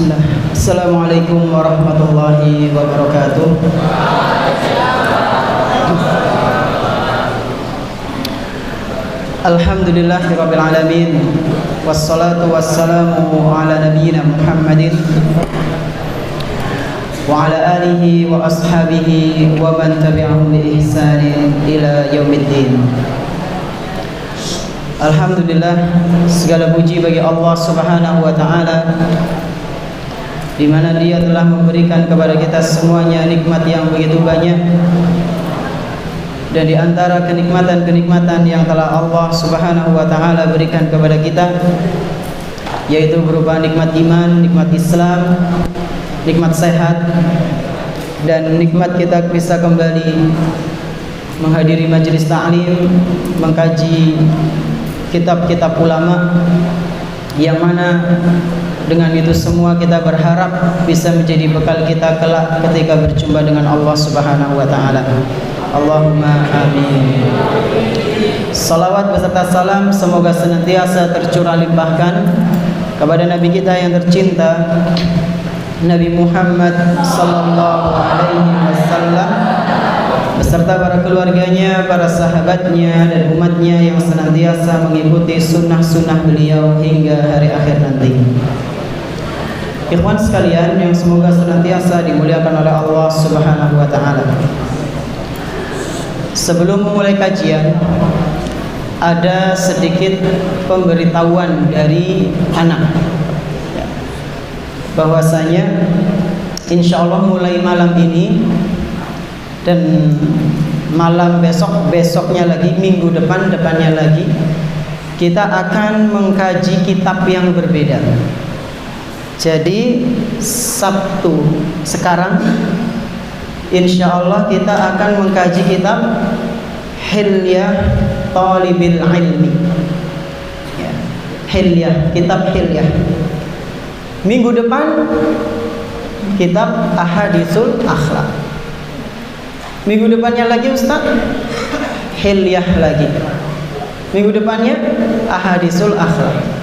Bismillah. Assalamualaikum warahmatullahi wabarakatuh. Alhamdulillahirabbil alamin. Wassalatu wassalamu ala nabiyyina Muhammadin wa ala alihi wa ashabihi wa man tabi'ahum bi ihsanin ila yaumiddin. Alhamdulillah, segala puji bagi Allah Subhanahu wa taala, di mana Dia telah memberikan kepada kita semuanya nikmat yang begitu banyak. Dan di antara kenikmatan-kenikmatan yang telah Allah Subhanahu wa taala berikan kepada kita, yaitu berupa nikmat iman, nikmat Islam, nikmat sehat, dan nikmat kita bisa kembali menghadiri majelis ta'lim, mengkaji kitab-kitab ulama, yang mana dengan itu semua kita berharap bisa menjadi bekal kita kelak ketika berjumpa dengan Allah Subhanahu wa taala. Allahumma amin. Salawat beserta salam semoga senantiasa tercurah limpahkan kepada Nabi kita yang tercinta, Nabi Muhammad sallallahu alaihi wasallam, beserta para keluarganya, para sahabatnya, dan umatnya yang senantiasa mengikuti sunnah-sunnah beliau hingga hari akhir nanti. Ikhwan sekalian yang semoga senantiasa dimuliakan oleh Allah Subhanahu wa taala. Sebelum memulai kajian, ada sedikit pemberitahuan dari anak, bahwasanya insya Allah mulai malam ini dan malam besoknya lagi, minggu depannya lagi, kita akan mengkaji kitab yang berbeda. Jadi Sabtu sekarang insya Allah kita akan mengkaji kitab Hilyah Thalibil Ilmi, ya, Hilyah, kitab Hilyah. Minggu depan kitab Ahaditsul Akhlaq. Minggu depannya lagi Ustaz, Hilyah lagi. Minggu depannya Ahaditsul Akhlaq.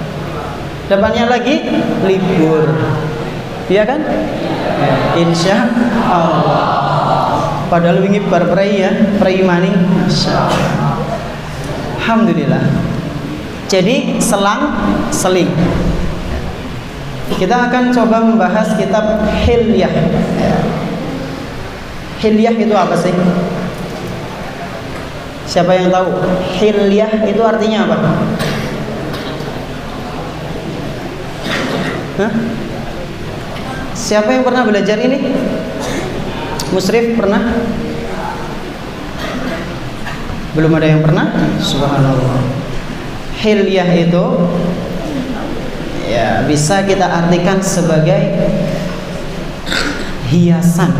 Depannya lagi libur, iya kan? Insya Allah. Padahal wingi berprai ya, prai maning, masya Allah. Alhamdulillah. Jadi seling. Kita akan coba membahas kitab Hilyah. Hilyah itu apa sih? Siapa yang tahu? Hilyah itu artinya apa? Hah? Siapa yang pernah belajar ini? Musrif pernah? Belum ada yang pernah? Subhanallah. Hilyah itu ya bisa kita artikan sebagai hiasan,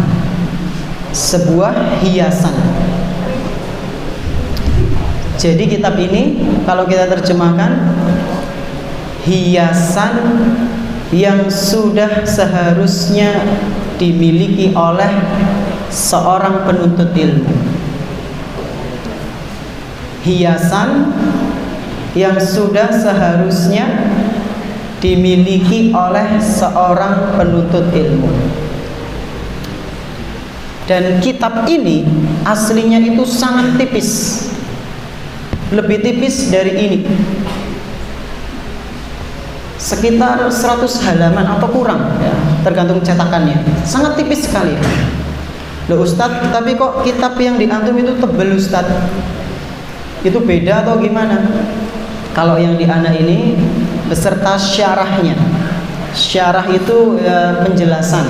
sebuah hiasan. Jadi kitab ini kalau kita terjemahkan, hiasan yang sudah seharusnya dimiliki oleh seorang penuntut ilmu. Hiasan yang sudah seharusnya dimiliki oleh seorang penuntut ilmu. Dan kitab ini aslinya itu sangat tipis, lebih tipis dari ini, sekitar 100 halaman atau kurang ya, tergantung cetakannya. Sangat tipis sekali. Loh Ustadz, tapi kok kitab yang diantum itu tebel Ustadz? Itu beda atau gimana? Kalau yang di anak ini beserta syarahnya. Syarah itu ya, penjelasan.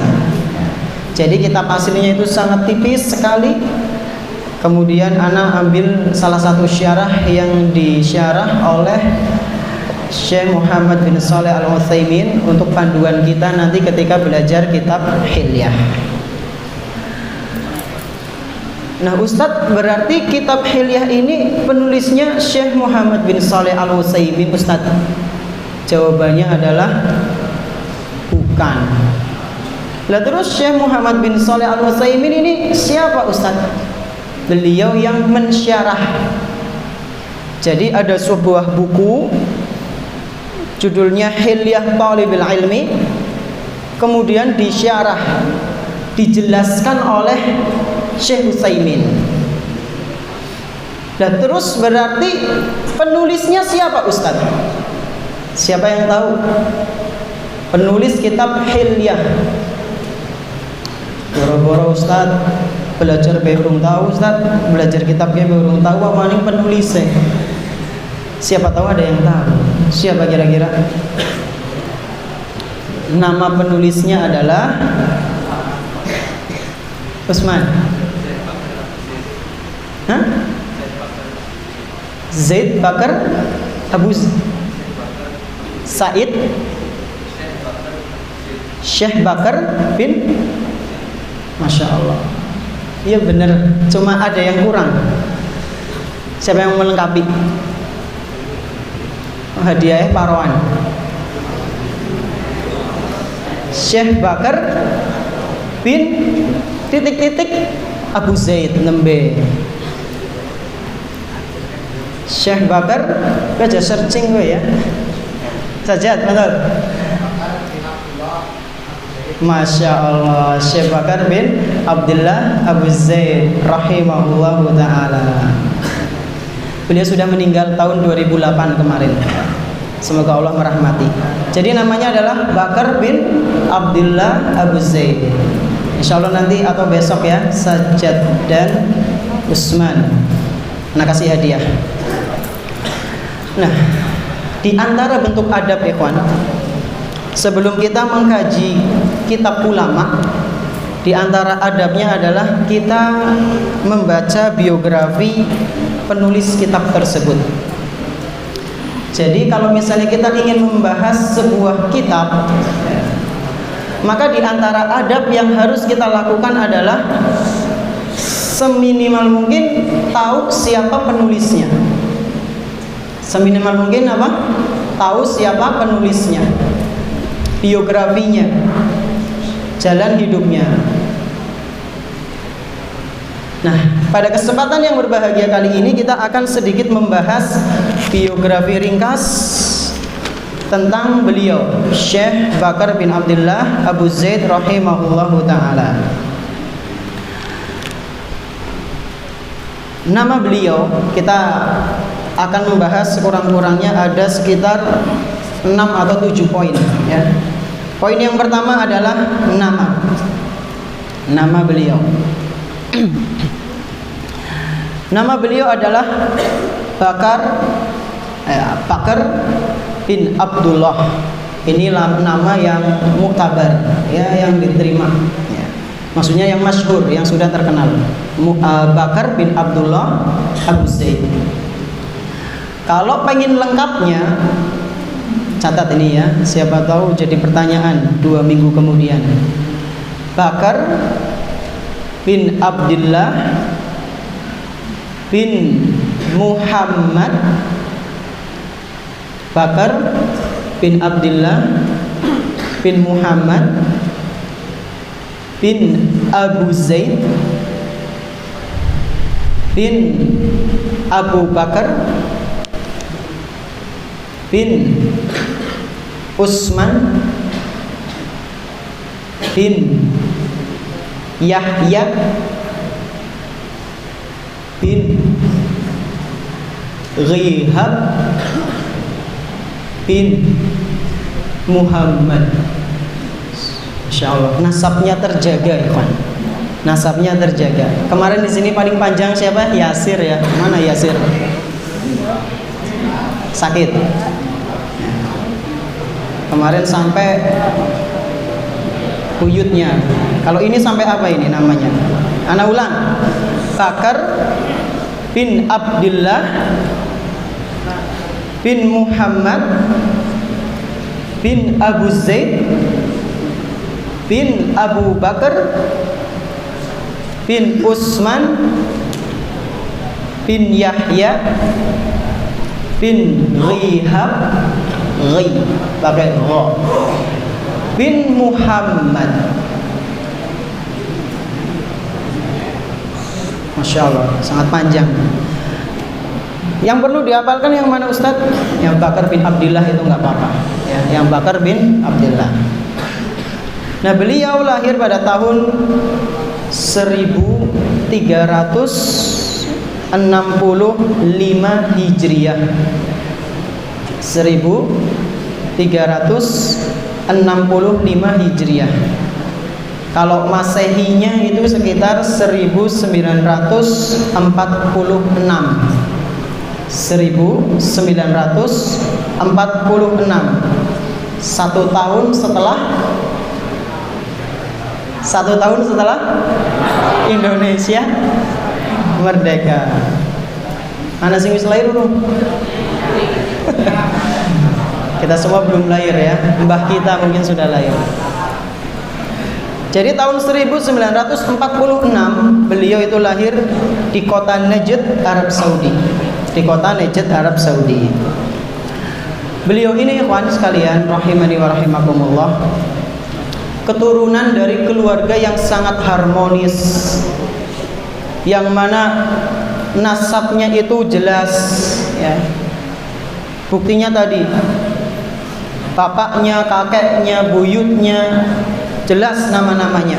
Jadi kitab aslinya itu sangat tipis sekali. Kemudian anak ambil salah satu syarah yang disyarah oleh Syekh Muhammad bin Shalih Al-Utsaimin untuk panduan kita nanti ketika belajar kitab Hilyah. Nah Ustadz, berarti kitab Hilyah ini penulisnya Syekh Muhammad bin Shalih Al-Utsaimin Ustadz? Jawabannya adalah bukan. Lah terus Syekh Muhammad bin Shalih Al-Utsaimin ini siapa Ustadz? Beliau yang mensyarah. Jadi ada sebuah buku judulnya Hilyah Thalibil Ilmi, kemudian disyarah, dijelaskan oleh Syekh Utsaimin. Dan terus berarti penulisnya siapa Ustaz? Siapa yang tahu? Penulis kitab Hilyah. Boro-boro Ustaz belajar belum tahu, Ustaz belajar kitabnya belum tahu apa nih penulisnya. Siapa tahu ada yang tahu. Siapa kira-kira? Nama penulisnya adalah Usman. Hah? Zaid Bakar Abu Said Syekh Bakar bin. Masya Allah. Iya benar. Cuma ada yang kurang. Siapa yang melengkapi? Hadiah Paroan. Syekh Bakar bin titik-titik Abu Zaid nembe. Syekh Bakar, baca searching gue ya. Sajad, betul. Masya Allah, Syekh Bakar bin Abdullah Abu Zaid rahimahullahu ta'ala. Beliau sudah meninggal tahun 2008 kemarin. Semoga Allah merahmati. Jadi namanya adalah Bakar bin Abdullah Abu Zaid. Insya Allah nanti atau besok ya, Sajad dan Usman. Nah, kasih hadiah. Nah, di antara bentuk adab ikhwan, sebelum kita mengkaji kitab ulama, di antara adabnya adalah kita membaca biografi penulis kitab tersebut. Jadi kalau misalnya kita ingin membahas sebuah kitab, maka di antara adab yang harus kita lakukan adalah seminimal mungkin tahu siapa penulisnya. Seminimal mungkin apa? Tahu siapa penulisnya, biografinya, jalan hidupnya. Nah, pada kesempatan yang berbahagia kali ini kita akan sedikit membahas biografi ringkas tentang beliau, Syekh Bakar bin Abdullah Abu Zaid rahimahullahu ta'ala. Nama beliau kita akan membahas sekurang-kurangnya ada sekitar 6 atau 7 poin ya. Poin yang pertama adalah nama beliau. Nama beliau adalah Bakar bin Abdullah. Ini nama yang muktabar ya, yang diterima ya. Maksudnya yang masyhur, yang sudah terkenal. Bakar bin Abdullah Abu Zaid. Kalau pengen lengkapnya, catat ini ya, siapa tahu jadi pertanyaan 2 minggu kemudian. Bakar bin Abdullah bin Muhammad, Bakar bin Abdullah bin Muhammad bin Abu Zaid bin Abu Bakar bin Usman bin Yahya bin Ghihab bin Muhammad. Insya Allah nasabnya terjaga ya kan? Nasabnya terjaga. Kemarin di sini paling panjang siapa? Yasir ya. Mana Yasir? Sakit. Kemarin sampai buyutnya. Kalau ini sampai apa ini namanya? Ana ulang. Bakar bin Abdullah bin Muhammad bin Abu Zaid bin Abu Bakar bin Usman bin Yahya bin Ghihab pakai gha bin Muhammad. Masya Allah, sangat panjang. Yang perlu dihafalkan yang mana Ustadz? Yang Bakar bin Abdullah itu nggak apa-apa ya, yang Bakar bin Abdullah. Nah, beliau lahir pada tahun 1365 Hijriah. 1365 Hijriah. Kalau Masehinya itu sekitar 1946. 1946. Satu tahun setelah Indonesia merdeka. Ana sing wis lahir urung? Kita semua belum lahir ya. Mbah kita mungkin sudah lahir. Jadi tahun 1946 beliau itu lahir di kota Najd, Arab Saudi. Di kota Najd, Arab Saudi. Beliau ini ikhwan sekalian rahimani wa rahimakumullah, keturunan dari keluarga yang sangat harmonis, yang mana nasabnya itu jelas ya. Buktinya tadi bapaknya, kakeknya, buyutnya jelas nama-namanya.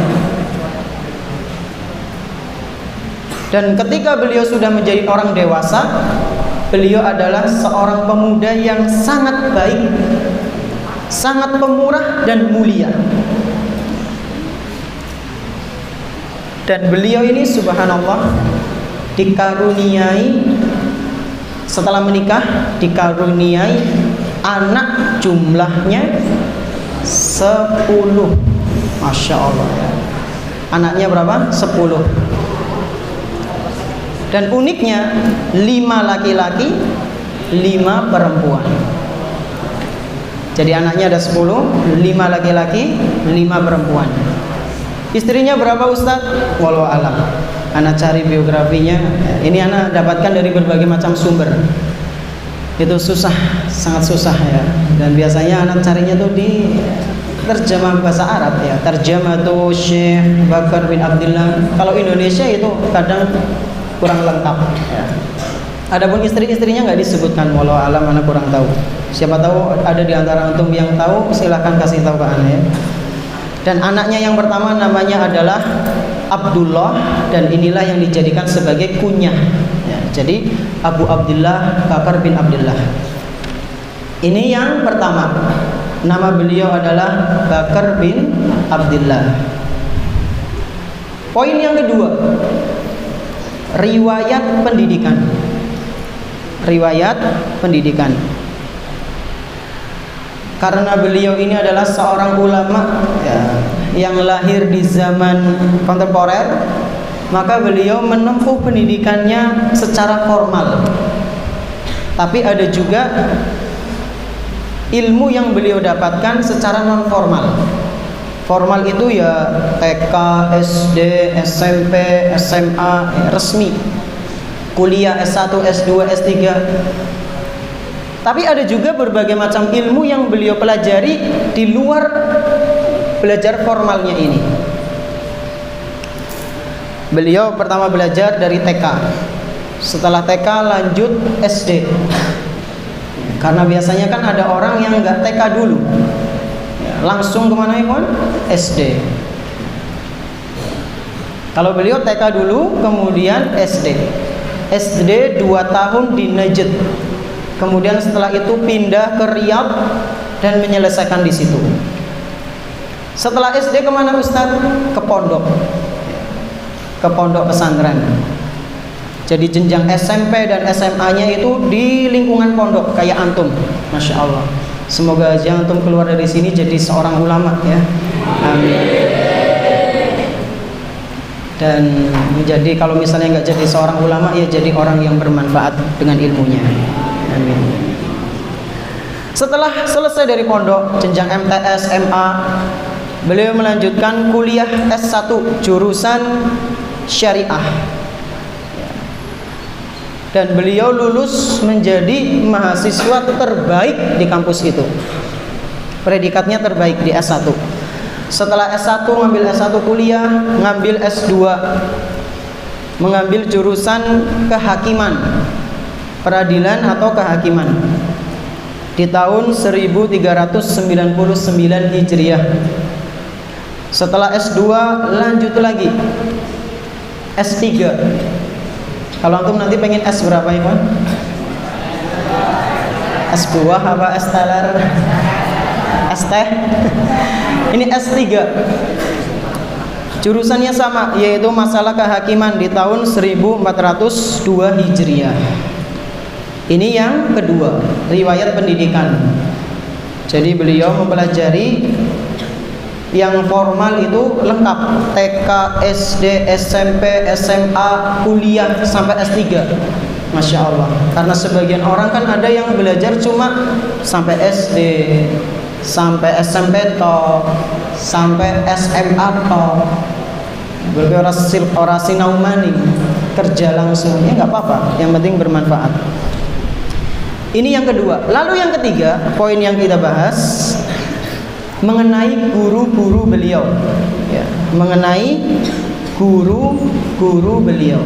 Dan ketika beliau sudah menjadi orang dewasa, beliau adalah seorang pemuda yang sangat baik, sangat pemurah dan mulia. Dan beliau ini subhanallah dikaruniai, setelah menikah dikaruniai anak jumlahnya 10. Masya Allah ya. Anaknya berapa? 10. Dan uniknya 5 laki-laki, 5 perempuan. Jadi anaknya ada 10, 5 laki-laki, 5 perempuan. Istrinya berapa Ustadz? Wallahu alam. Anak cari biografinya. Ini anak dapatkan dari berbagai macam sumber. Itu susah, sangat susah ya. Dan biasanya anak carinya tuh di terjemah bahasa Arab ya. Terjemah tuh Syekh Bakar bin Abdullah. Kalau Indonesia itu kadang kurang lengkap ya. Adapun istri-istrinya nggak disebutkan, walau alam, anak kurang tahu. Siapa tahu ada di antara antum yang tahu, silahkan kasih tahu ke ana ya. Dan anaknya yang pertama namanya adalah Abdullah, dan inilah yang dijadikan sebagai kunyah ya. Jadi Abu Abdullah Bakar bin Abdullah. Ini yang pertama. Nama beliau adalah Bakar bin Abdullah. Poin yang kedua, riwayat pendidikan. Riwayat pendidikan. Karena beliau ini adalah seorang ulama ya, yang lahir di zaman kontemporer, maka beliau menempuh pendidikannya secara formal. Tapi ada juga ilmu yang beliau dapatkan secara non formal. Formal itu ya TK, SD, SMP, SMA, resmi. Kuliah S1, S2, S3. Tapi ada juga berbagai macam ilmu yang beliau pelajari di luar belajar formalnya ini. Beliau pertama belajar dari TK. Setelah TK lanjut SD. Karena biasanya kan ada orang yang nggak TK dulu, langsung kemana ikhwan? SD. Kalau beliau TK dulu, kemudian SD. SD 2 tahun di Najd. Kemudian setelah itu pindah ke Riyadh dan menyelesaikan di situ. Setelah SD kemana Ustaz? Ke pondok. Ke pondok pesantren. Jadi jenjang SMP dan SMA-nya itu di lingkungan pondok kayak antum. Masya Allah. Semoga aja antum keluar dari sini jadi seorang ulama ya. Amin. Dan menjadi, kalau misalnya nggak jadi seorang ulama, ya jadi orang yang bermanfaat dengan ilmunya. Amin. Setelah selesai dari pondok, jenjang MTS, MA, beliau melanjutkan kuliah S1 jurusan syariah. Dan beliau lulus menjadi mahasiswa terbaik di kampus itu. Predikatnya terbaik di S1. Setelah S1 ngambil S1 kuliah, ngambil S2, mengambil jurusan kehakiman, peradilan atau kehakiman di tahun 1399 Hijriah. Setelah S2 lanjut lagi S3. Kalau antum nanti pengen S berapa ya, Pak? S buah apa S teler? S teh? Ini S3. Jurusannya sama, yaitu masalah kehakiman di tahun 1402 Hijriah. Ini yang kedua, riwayat pendidikan. Jadi beliau mempelajari yang formal itu lengkap, TK, SD, SMP, SMA, kuliah sampai S3. Masya Allah. Karena sebagian orang kan ada yang belajar cuma sampai SD, sampai SMP toh, sampai SMA toh. Berarti orang sinau maning, kerja langsung. Ya nggak apa-apa, yang penting bermanfaat. Ini yang kedua. Lalu yang ketiga, poin yang kita bahas mengenai guru-guru beliau, ya, mengenai guru-guru beliau.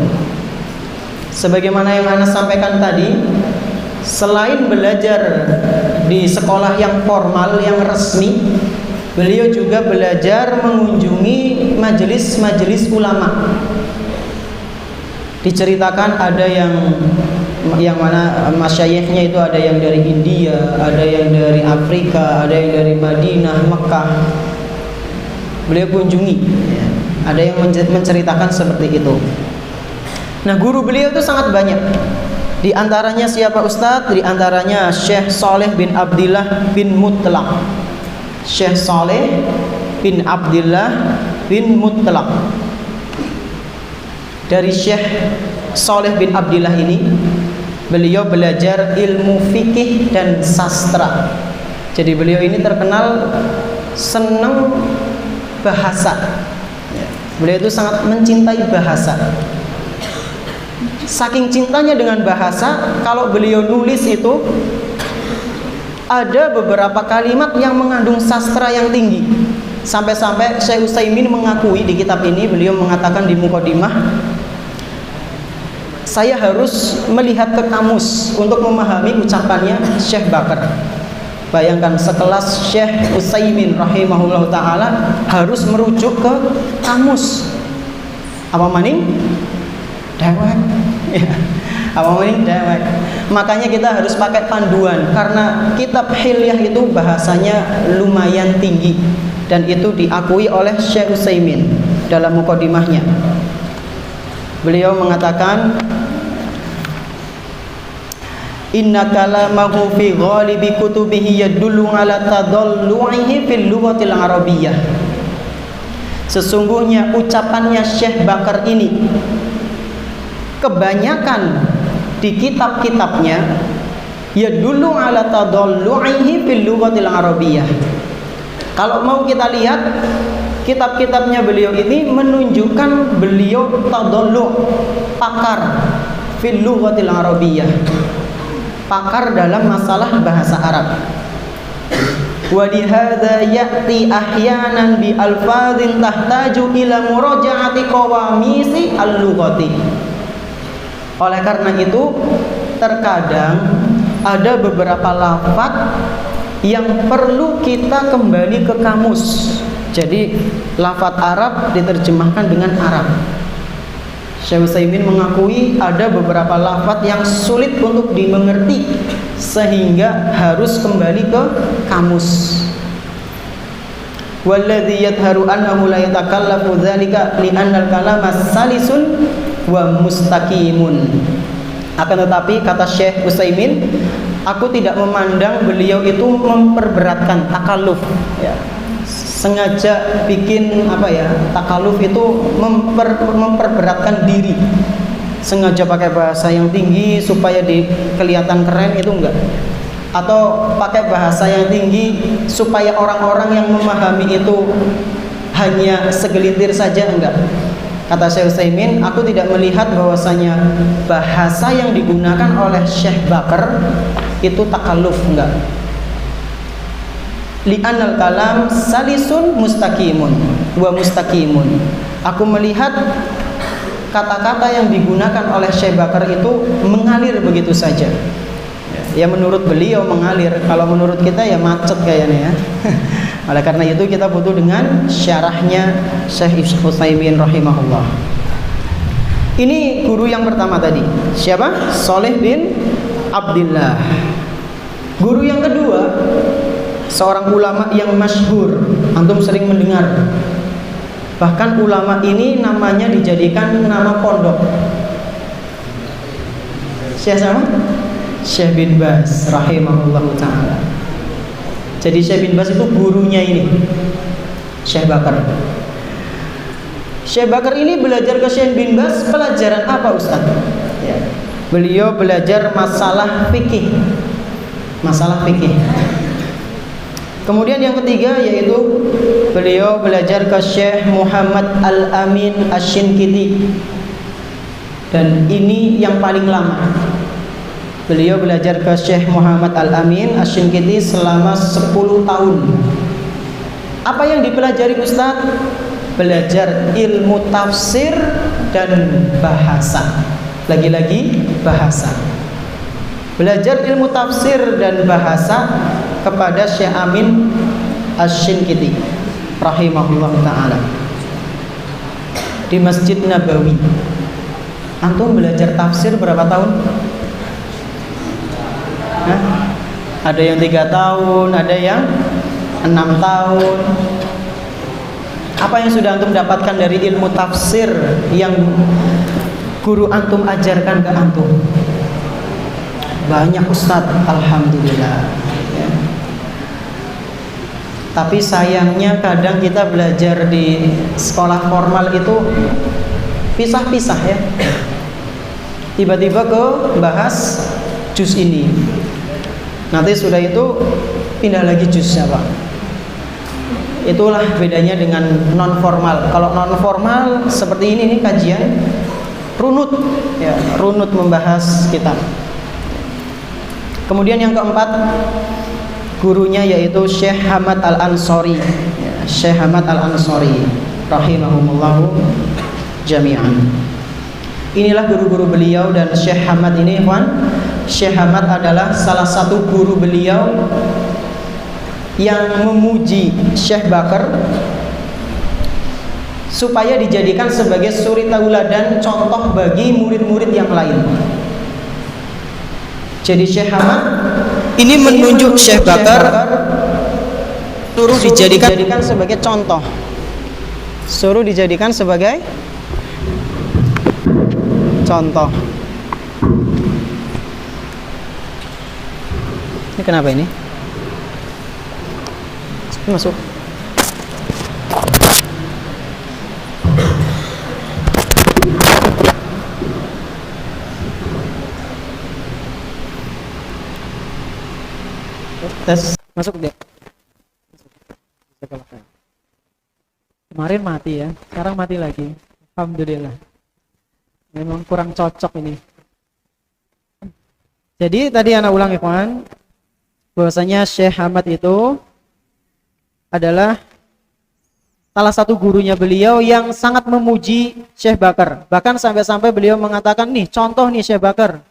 Sebagaimana yang Anda sampaikan tadi, selain belajar di sekolah yang formal, yang resmi, beliau juga belajar mengunjungi majelis-majelis ulama. Diceritakan ada yang mana masyayikhnya itu ada yang dari India, ada yang dari Afrika, ada yang dari Madinah, Mekah. Beliau kunjungi. Ada yang menceritakan seperti itu. Nah, guru beliau itu sangat banyak. Di antaranya siapa Ustadz? Di antaranya Syekh Saleh bin Abdillah bin Mutlaq. Syekh Saleh bin Abdillah bin Mutlaq. Dari Syekh Saleh bin Abdillah ini beliau belajar ilmu fikih dan sastra. Jadi beliau ini terkenal senang bahasa. Beliau itu sangat mencintai bahasa. Saking cintanya dengan bahasa, kalau beliau nulis itu ada beberapa kalimat yang mengandung sastra yang tinggi. Sampai-sampai Syekh Utsaimin mengakui di kitab ini, beliau mengatakan di mukadimah, saya harus melihat ke kamus untuk memahami ucapannya Syekh Bakar. Bayangkan sekelas Syekh Utsaimin rahimahullah ta'ala harus merujuk ke kamus. Apa maning? Dewek. Ya. Apa maning? Dewek. Makanya kita harus pakai panduan, karena kitab Hilyah itu bahasanya lumayan tinggi, dan itu diakui oleh Syekh Utsaimin dalam mukadimahnya. Beliau mengatakan, inna kalamahu fi ghalibi kutubihi yadullu ala tadallu'ihi fil lughatil arabiyyah. Sesungguhnya ucapannya Syekh Bakar ini kebanyakan di kitab-kitabnya yadullu ala tadallu'ihi fil lughatil arabiyyah. Kalau mau kita lihat kitab-kitabnya beliau ini menunjukkan beliau tadallu', pakar fil lughatil arabiyyah, pakar dalam masalah bahasa Arab. Wa lihadza ya'ti ahyanan bi alfadhin tahtaju ila muraja'ati qawamisi al-lughati. Oleh karena itu, terkadang ada beberapa lafaz yang perlu kita kembali ke kamus. Jadi lafaz Arab diterjemahkan dengan Arab. Syekh Utsaimin mengakui ada beberapa lafaz yang sulit untuk dimengerti, sehingga harus kembali ke kamus. Walladzi yadharu annahu la yatakallafu dzalika li'anna al-kalama salisun wa mustaqimun. Akan tetapi kata Syekh Utsaimin, aku tidak memandang beliau itu memperberatkan takalluf, ya. Sengaja bikin takaluf itu memperberatkan diri, sengaja pakai bahasa yang tinggi supaya kelihatan keren, itu enggak. Atau pakai bahasa yang tinggi supaya orang-orang yang memahami itu hanya segelintir saja, enggak. Kata Syekh Utsaimin, aku tidak melihat bahwasanya bahasa yang digunakan oleh Syekh Bakar itu takalluf, enggak. Li'anal kalam salisun mustaqimun wa mustaqimun. Aku melihat kata-kata yang digunakan oleh Syekh Bakar itu mengalir begitu saja. Ya, menurut beliau mengalir. Kalau menurut kita ya macet kayaknya ya. Oleh karena itu kita butuh dengan syarahnya Syekh Utsaimin rahimahullah. Ini guru yang pertama tadi. Siapa? Shalih bin Abdillah. Guru yang kedua, seorang ulama yang masyhur, antum sering mendengar. Bahkan ulama ini namanya dijadikan nama pondok. Siapa? Syekh bin Baz rahimahullahu taala. Jadi Syekh bin Baz itu gurunya ini, Syekh Bakar. Syekh Bakar ini belajar ke Syekh bin Baz pelajaran apa, Ustaz? Ya. Beliau belajar masalah fikih. Masalah fikih. Kemudian yang ketiga yaitu beliau belajar ke Syekh Muhammad Al-Amin Asy-Syinkiti. Dan ini yang paling lama. Beliau belajar ke Syekh Muhammad Al-Amin Asy-Syinkiti selama 10 tahun. Apa yang dipelajari Ustaz? Belajar ilmu tafsir dan bahasa. Lagi-lagi bahasa. Belajar ilmu tafsir dan bahasa kepada Syekh Amin Asy-Syinkiti rahimahullah ta'ala di Masjid Nabawi. Antum belajar tafsir berapa tahun? Ada yang 3 tahun, ada yang 6 tahun. Apa yang sudah antum dapatkan dari ilmu tafsir yang guru antum ajarkan ke antum? Banyak Ustaz, alhamdulillah ya. Tapi sayangnya kadang kita belajar di sekolah formal itu pisah-pisah ya. Tiba-tiba ke bahas juz ini, nanti sudah itu pindah lagi juznya Pak. Itulah bedanya dengan non formal. Kalau non formal seperti ini nih kajian runut ya, runut membahas kitab. Kemudian yang keempat, gurunya yaitu Syekh Hamad Al-Ansori ya, Syekh Hamad Al-Ansori rahimahumullahu jami'an. Inilah guru-guru beliau. Dan Syekh Hamad ini Syekh Hamad adalah salah satu guru beliau yang memuji Syekh Bakar supaya dijadikan sebagai suri tauladan, contoh bagi murid-murid yang lain. Jadi Syekh Hamad ini menunjuk Syekh Bakar suruh dijadikan sebagai contoh, suruh dijadikan sebagai contoh. Ini kenapa ini? Masuk. Tes, masuk deh. Kemarin mati ya, sekarang mati lagi. Alhamdulillah. Memang kurang cocok ini. Jadi tadi anak ulang ikhwan, bahwasanya Syekh Hamad itu adalah salah satu gurunya beliau yang sangat memuji Syekh Bakar. Bahkan sampai-sampai beliau mengatakan, nih contoh nih Syekh Bakar,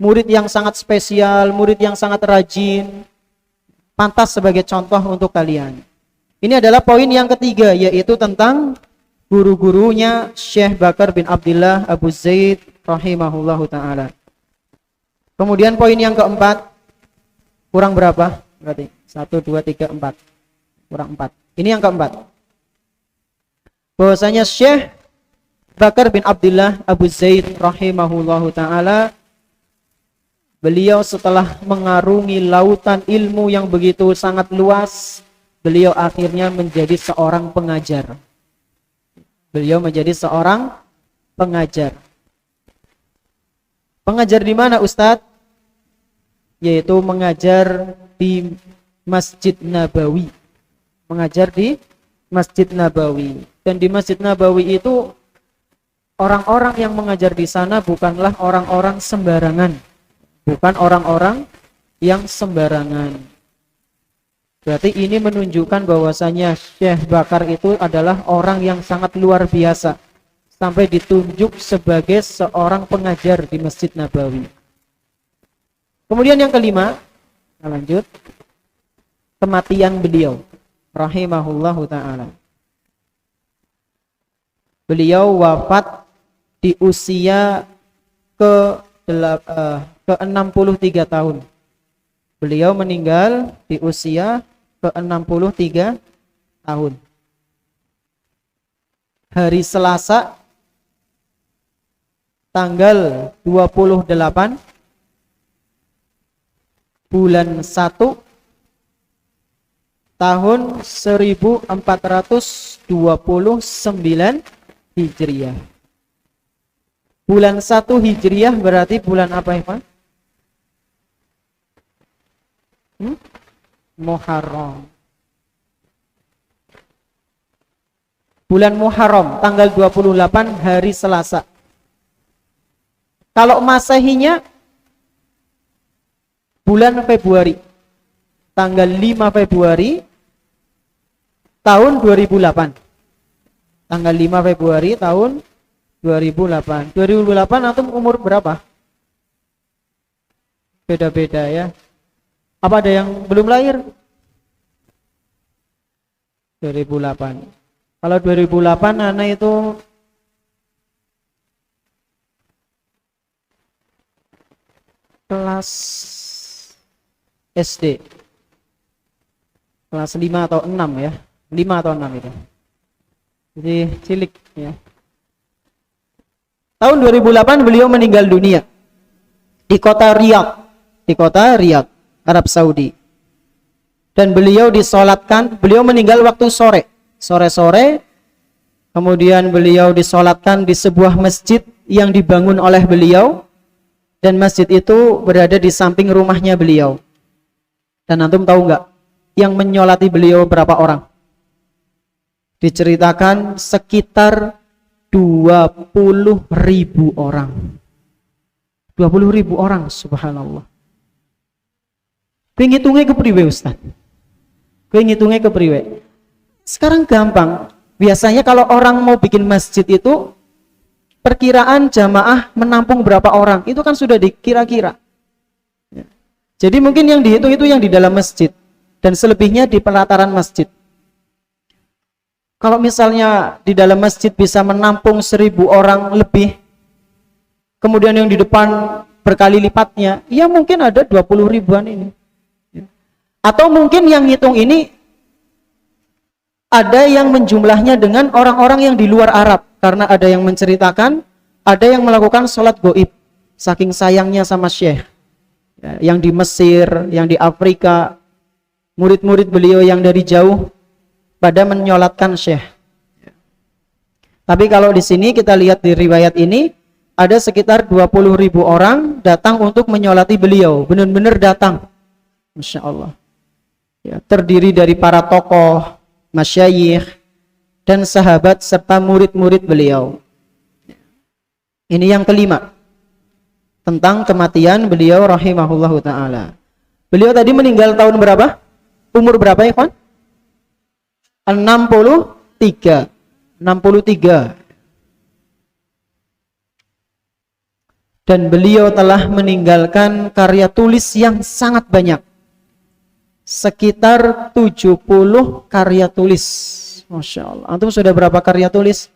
murid yang sangat spesial, murid yang sangat rajin, pantas sebagai contoh untuk kalian. Ini adalah poin yang ketiga, yaitu tentang guru-gurunya Syekh Bakar bin Abdillah Abu Zaid rahimahullahu ta'ala. Kemudian poin yang keempat, kurang berapa? Berarti 1, 2, 3, 4. Kurang 4. Ini yang keempat. Bahwasanya Syekh Bakar bin Abdillah Abu Zaid rahimahullahu ta'ala, beliau setelah mengarungi lautan ilmu yang begitu sangat luas, beliau akhirnya menjadi seorang pengajar. Beliau menjadi seorang pengajar. Pengajar di mana Ustadz? Yaitu mengajar di Masjid Nabawi. Mengajar di Masjid Nabawi. Dan di Masjid Nabawi itu orang-orang yang mengajar di sana bukanlah orang-orang sembarangan. Bukan orang-orang yang sembarangan. Berarti ini menunjukkan bahwasanya Syekh Bakar itu adalah orang yang sangat luar biasa. Sampai ditunjuk sebagai seorang pengajar di Masjid Nabawi. Kemudian yang kelima, kita lanjut. kematian beliau rahimahullahu taala. Beliau wafat di usia ke 63 tahun. Beliau meninggal di usia ke 63 tahun. Hari Selasa tanggal 28 bulan 1 tahun 1429 Hijriah. Bulan 1 Hijriah berarti bulan apa, Ikhwan? Muharram. Bulan Muharram tanggal 28 hari Selasa. Kalau Masehinya bulan Februari. Tanggal 5 Februari tahun 2008. Tanggal 5 Februari tahun 2008. 2008 antum umur berapa? Beda-beda ya. Apa ada yang belum lahir? 2008. Kalau 2008 anak itu kelas SD. Kelas 5 atau 6 ya. 5 atau 6 itu. Jadi cilik ya. Tahun 2008 beliau meninggal dunia di kota Riyadh, Arab Saudi. Dan beliau disolatkan, beliau meninggal waktu sore. Kemudian beliau disolatkan di sebuah masjid yang dibangun oleh beliau, dan masjid itu berada di samping rumahnya beliau. Dan antum tahu nggak yang menyolati beliau berapa orang? Diceritakan sekitar 20.000 orang. 20.000 orang, subhanallah. Kowe ngitungnya kepriwe Ustaz? Kowe ngitungnya kepriwe? Sekarang gampang. Biasanya kalau orang mau bikin masjid itu perkiraan jamaah menampung berapa orang, itu kan sudah dikira-kira. Jadi mungkin yang dihitung itu yang di dalam masjid dan selebihnya di pelataran masjid. Kalau misalnya di dalam masjid bisa menampung 1.000 orang lebih, kemudian yang di depan berkali lipatnya, ya mungkin ada 20 ribuan ini. Atau mungkin yang ngitung ini ada yang menjumlahnya dengan orang-orang yang di luar Arab, karena ada yang menceritakan, ada yang melakukan sholat goib, saking sayangnya sama Syekh. Yang di Mesir, yang di Afrika, murid-murid beliau yang dari jauh pada menyolatkan Syekh. Tapi kalau di sini kita lihat di riwayat ini ada sekitar 20.000 orang datang untuk menyolati beliau, benar-benar datang. Masya Allah. Ya, terdiri dari para tokoh, masyayikh, dan sahabat serta murid-murid beliau. Ini yang kelima tentang kematian beliau rahimahullahu ta'ala. Beliau tadi meninggal tahun berapa? Umur berapa ya kawan? 63. Dan beliau telah meninggalkan karya tulis yang sangat banyak, sekitar 70 karya tulis. Masya Allah. Antum sudah berapa karya tulis?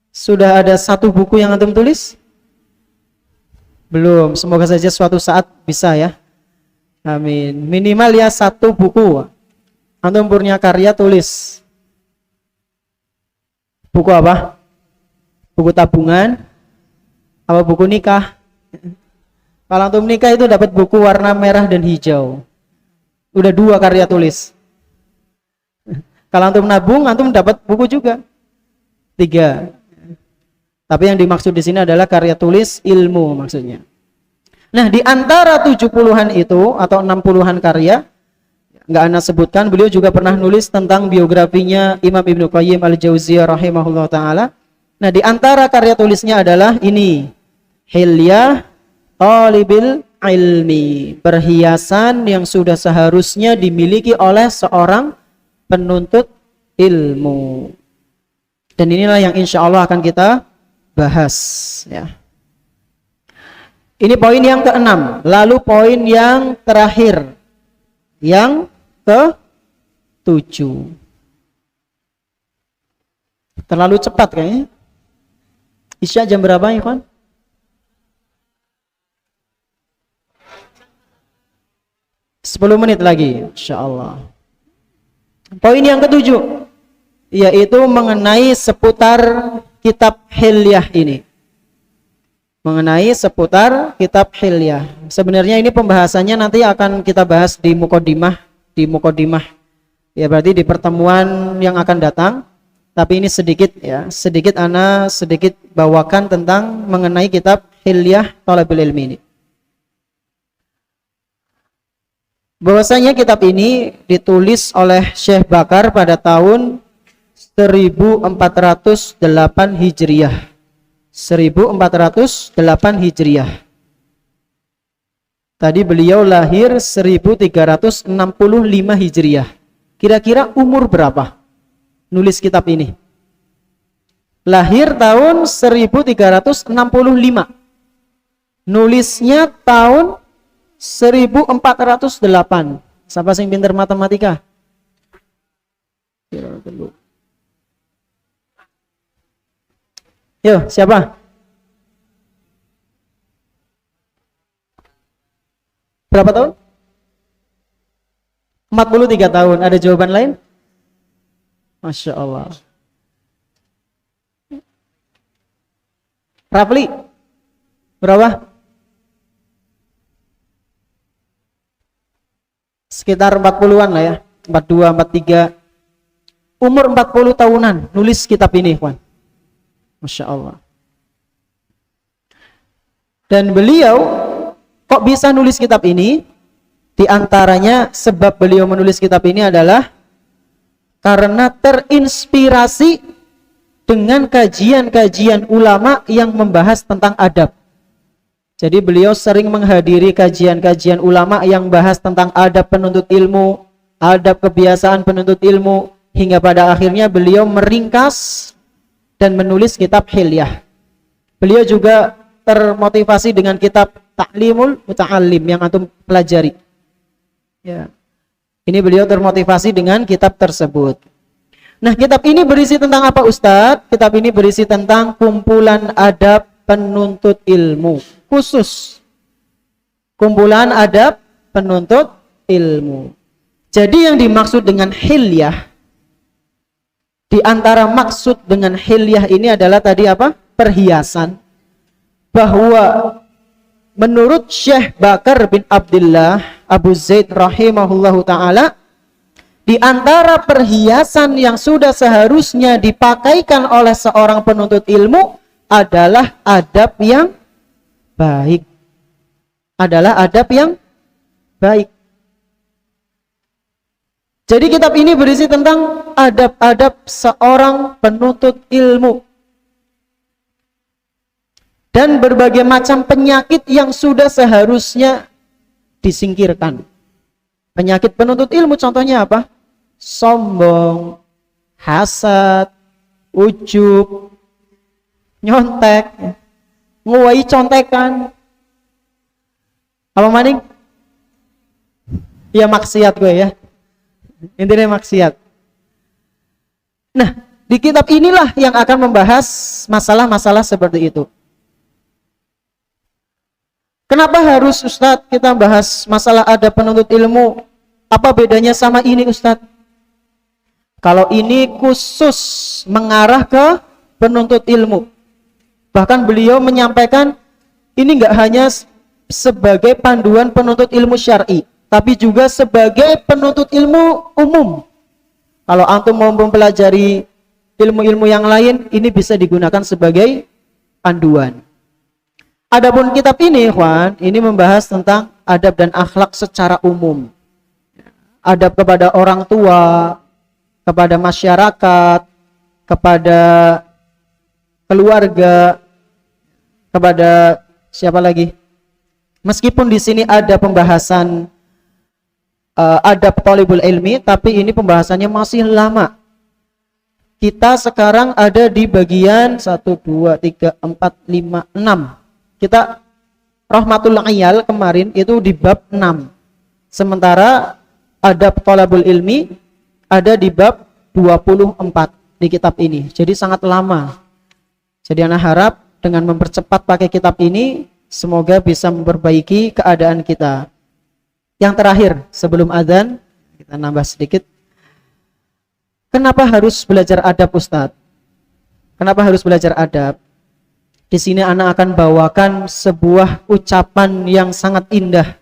Sudah ada satu buku yang antum tulis? Belum. Semoga saja suatu saat bisa ya. Amin. Minimal ya satu buku antum punya karya tulis. Buku apa? Buku tabungan? Apa buku nikah? Kalau antum nikah itu dapat buku warna merah dan hijau. Udah 2 karya tulis. Kalau antum nabung, antum dapat buku juga 3. Tapi yang dimaksud di sini adalah karya tulis ilmu maksudnya. Nah, di antara 70-an itu atau 60-an karya, nggak ana sebutkan, beliau juga pernah nulis tentang biografinya Imam Ibnu Qayyim Al-Jauziyah rahimahullah ta'ala. Nah, di antara karya tulisnya adalah ini, Hilyah Talibil Ilmi, perhiasan yang sudah seharusnya dimiliki oleh seorang penuntut ilmu. Dan inilah yang insya Allah akan kita bahas ya. Ini poin yang ke-6. Lalu poin yang terakhir, yang ke-7. Terlalu cepat kayaknya. Isya jam berapa ya kawan? 10 menit lagi, insyaallah. Poin yang ke-7 yaitu mengenai seputar kitab Hilyah ini. Mengenai seputar kitab Hilyah. Sebenarnya ini pembahasannya nanti akan kita bahas di mukodimah, ya berarti di pertemuan yang akan datang. Tapi ini sedikit ana sedikit bawakan tentang mengenai kitab Hilyah Thalabul Ilmi ini. Bahwasanya kitab ini ditulis oleh Syekh Bakar pada tahun 1408 Hijriah. 1408 Hijriah. Tadi beliau lahir 1365 Hijriah. Kira-kira umur berapa nulis kitab ini? Lahir tahun 1365. Nulisnya tahun 1408. Siapa sing pinter matematika? Yo, siapa? Berapa tahun? 43 tahun. Ada jawaban lain? Masya Allah. Rafli, berapa? Sekitar 40-an lah ya. 42, 43. Umur 40 tahunan nulis kitab ini, kawan. Masya Allah. Dan beliau kok bisa nulis kitab ini? Di antaranya sebab beliau menulis kitab ini adalah karena terinspirasi dengan kajian-kajian ulama yang membahas tentang adab. Jadi beliau sering menghadiri kajian-kajian ulama yang bahas tentang adab penuntut ilmu, adab kebiasaan penuntut ilmu, hingga pada akhirnya beliau meringkas dan menulis kitab Hilyah. Beliau juga termotivasi dengan kitab Ta'limul Muta'allim yang antum pelajari. Ya. Ini beliau termotivasi dengan kitab tersebut. Nah, kitab ini berisi tentang apa, Ustadz? Kitab ini berisi tentang kumpulan adab penuntut ilmu. Khusus kumpulan adab penuntut ilmu. Jadi yang dimaksud dengan Hilyah, di antara maksud dengan Hilyah ini adalah tadi apa? Perhiasan. Bahwa menurut Syekh Bakar bin Abdullah Abu Zaid rahimahullahu ta'ala, di antara perhiasan yang sudah seharusnya dipakaikan oleh seorang penuntut ilmu adalah adab yang baik. Adalah adab yang baik. Jadi kitab ini berisi tentang adab-adab seorang penuntut ilmu dan berbagai macam penyakit yang sudah seharusnya disingkirkan. Penyakit penuntut ilmu contohnya apa? Sombong, hasad, ujub, nyontek, nguwai contekan. Apa maning? Ya maksiat gue ya. Intinya maksiat. Nah, di kitab inilah yang akan membahas masalah-masalah seperti itu. Kenapa harus Ustadz kita bahas masalah adab penuntut ilmu? Apa bedanya sama ini, Ustadz? Kalau ini khusus mengarah ke penuntut ilmu. Bahkan beliau menyampaikan ini nggak hanya sebagai panduan penuntut ilmu syar'i, tapi juga sebagai penuntut ilmu umum. Kalau antum mau mempelajari ilmu-ilmu yang lain, ini bisa digunakan sebagai panduan. Adapun kitab ini, Juan, ini membahas tentang adab dan akhlak secara umum. Adab kepada orang tua, kepada masyarakat, kepada keluarga, kepada siapa lagi? Meskipun di sini ada pembahasan adab thalibul ilmi, tapi ini pembahasannya masih lama. Kita sekarang ada di bagian 1, 2, 3, 4, 5, 6. Kita Rahmatul Iyal kemarin itu di bab 6. Sementara adab thalabul ilmi ada di bab 24 di kitab ini. Jadi sangat lama. Jadi anak harap dengan mempercepat pakai kitab ini semoga bisa memperbaiki keadaan kita. Yang terakhir sebelum azan kita nambah sedikit. Kenapa harus belajar adab, Ustadz? Kenapa harus belajar adab? Di sini anak akan bawakan sebuah ucapan yang sangat indah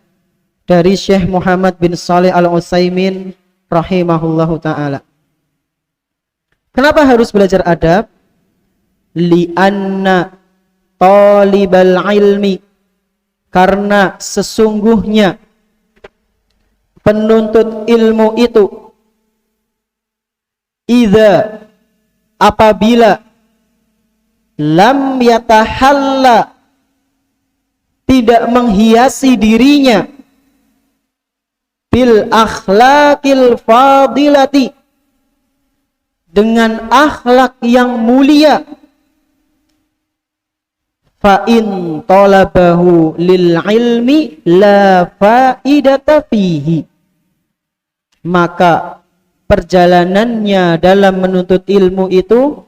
dari Syekh Muhammad bin Shalih Al-Utsaimin rahimahullahu taala. Kenapa harus belajar adab? Li'anna talibal ilmi, karena sesungguhnya penuntut ilmu itu apabila lam yatahalla, tidak menghiasi dirinya bil akhlaqil fadilati, dengan akhlak yang mulia, fa in talabahu lil ilmi la faidata fihi, maka perjalanannya dalam menuntut ilmu itu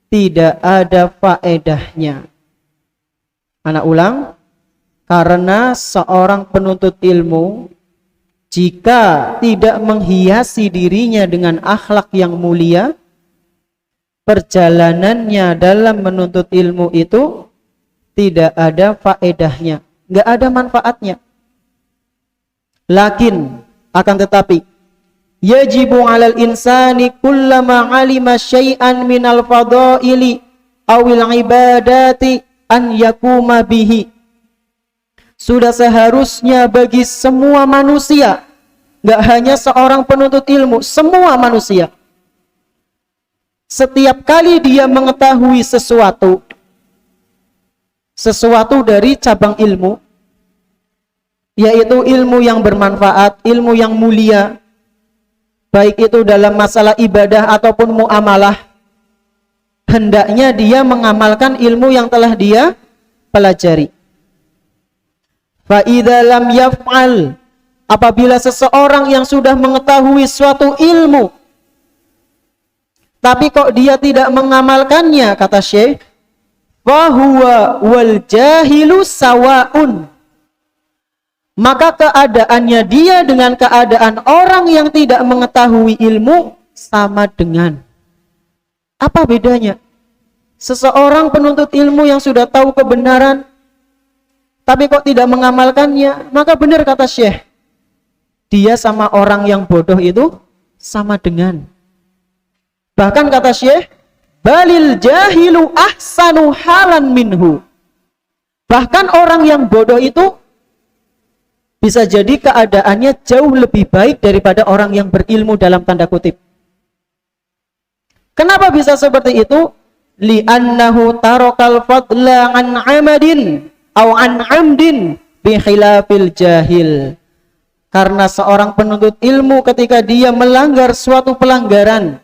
tidak ada faedahnya. Anak ulang, karena seorang penuntut ilmu jika tidak menghiasi dirinya dengan akhlak yang mulia, perjalanannya dalam menuntut ilmu itu tidak ada faedahnya, nggak ada manfaatnya. Lakin akan tetapi yajibu 'alal insani kullama 'alima syai'an minal fadaili awil ibadati an yakuma bihi. Sudah seharusnya bagi semua manusia, nggak hanya seorang penuntut ilmu, semua manusia, setiap kali dia mengetahui sesuatu dari cabang ilmu, yaitu ilmu yang bermanfaat, ilmu yang mulia, baik itu dalam masalah ibadah ataupun muamalah, hendaknya dia mengamalkan ilmu yang telah dia pelajari. Fa idza lam yaf'al, apabila seseorang yang sudah mengetahui suatu ilmu tapi kok dia tidak mengamalkannya, kata Syekh, fa huwa wal jahilu sawaun, maka keadaannya dia dengan keadaan orang yang tidak mengetahui ilmu sama dengan. Apa bedanya? Seseorang penuntut ilmu yang sudah tahu kebenaran tapi kok tidak mengamalkannya, maka benar kata Syekh, dia sama orang yang bodoh itu sama dengan. Bahkan kata Syekh, balil jahilu ahsanu halan minhu, bahkan orang yang bodoh itu bisa jadi keadaannya jauh lebih baik daripada orang yang berilmu dalam tanda kutip. Kenapa bisa seperti itu? Li'annahu tarakal fadla an amadin aw an amdin bi khilafil jahil. Karena seorang penuntut ilmu ketika dia melanggar suatu pelanggaran,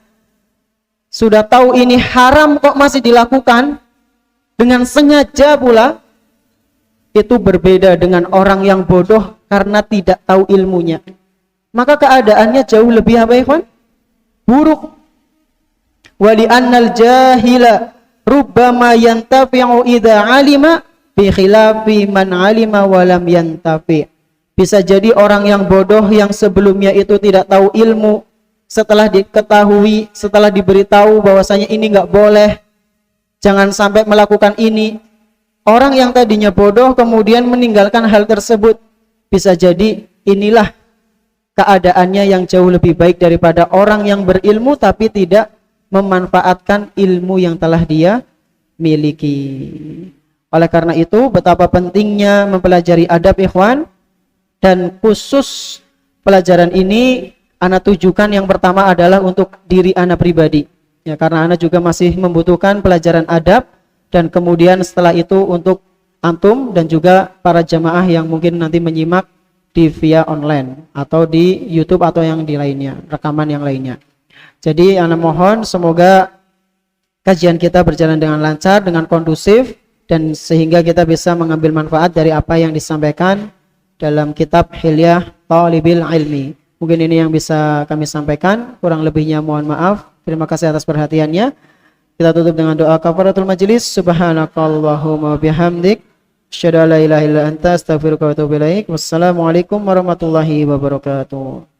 sudah tahu ini haram kok masih dilakukan dengan sengaja pula, itu berbeda dengan orang yang bodoh karena tidak tahu ilmunya. Maka keadaannya jauh lebih apa ya, buruk. Wali annal jahila rubbama yantafi'u idza alima bi khilafi man alima wa lam yantafi'. Bisa jadi orang yang bodoh yang sebelumnya itu tidak tahu ilmu, setelah diketahui, setelah diberitahu bahwasanya ini nggak boleh, jangan sampai melakukan ini, orang yang tadinya bodoh kemudian meninggalkan hal tersebut. Bisa jadi inilah keadaannya yang jauh lebih baik daripada orang yang berilmu tapi tidak memanfaatkan ilmu yang telah dia miliki. Oleh karena itu betapa pentingnya mempelajari adab, ikhwan. Dan khusus pelajaran ini ana tujukan yang pertama adalah untuk diri ana pribadi, ya, karena ana juga masih membutuhkan pelajaran adab, dan kemudian setelah itu untuk antum dan juga para jamaah yang mungkin nanti menyimak di via online atau di YouTube atau yang di lainnya, rekaman yang lainnya. Jadi ana mohon semoga kajian kita berjalan dengan lancar, dengan kondusif, dan sehingga kita bisa mengambil manfaat dari apa yang disampaikan dalam kitab Hilyah Thalibil Ilmi. Mungkin ini yang bisa kami sampaikan, kurang lebihnya mohon maaf. Terima kasih atas perhatiannya. Kita tutup dengan doa kafaratul majelis. Subhanakallahumma bihamdik, asyhadu an la ilaha illa anta, astaghfiruka wa atubu ilaik. Wassalamualaikum warahmatullahi wabarakatuh.